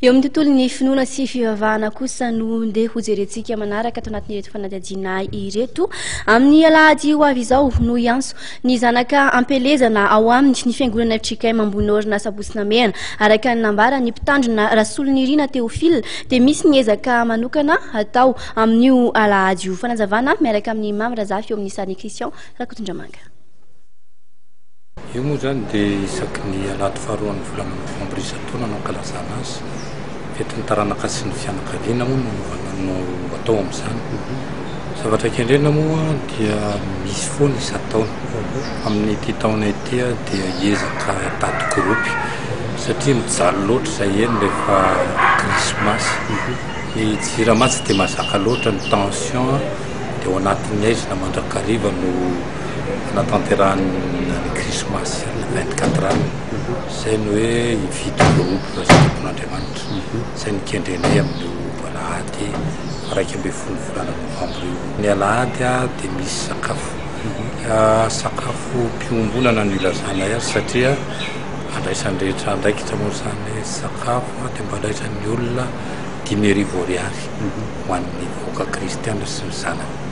eo amin'ny tontolony finoana sy fivavahana kosa no ndeha ho jerentsika manaraka ato anatin'ny ireto fanadihadiana ireto amin'ny alahady ho avy izao no ianso ny zanaka ampelezana ao aminy ny fiangonana FJKM ambony orina Sabosina Mehana araka ny nambara ny mpitandrina Rasolonirina Teofila dia misy ny ezaka manokana atao amin'io alahady io. Fanazavana miaraka amin'ny Mamy Razafy eo amin'ny Sany Christian Rakotondramanga. Io moa zany dia isaky ny alahady faharoan'ny volana novambra isan-taona no ankalazana azy. Fetin'ny taranaka sy ny fianakaviana moa no atao amin'izany. Zavatra kendrena moa dia misy foana isan-taona. Amin'ny ity taona ity dia hiezaka tady gropy satria mijaly loatra izay eny rehefa krismasy. Ny jirama tsy dia mazaka loatra ny tension dia ao anatin'ny aizina mandrakariva no anatanterahany krismasy 24 ans. Izay ny hoe hividy gropy fa sy tompon'Andriamanitra. Izay ny kendrenay amin'io alahady 1 volana novambra io. Ny alahady dia misy sakafo. Sakafo mpihombonana no ilazana azy satria andraisan'ny rehetra andraikitra moa izany sakafo dia mba andraisan'ny olona 5,000 ariary ho an'ny vahoaka kristiana sy ny zanany.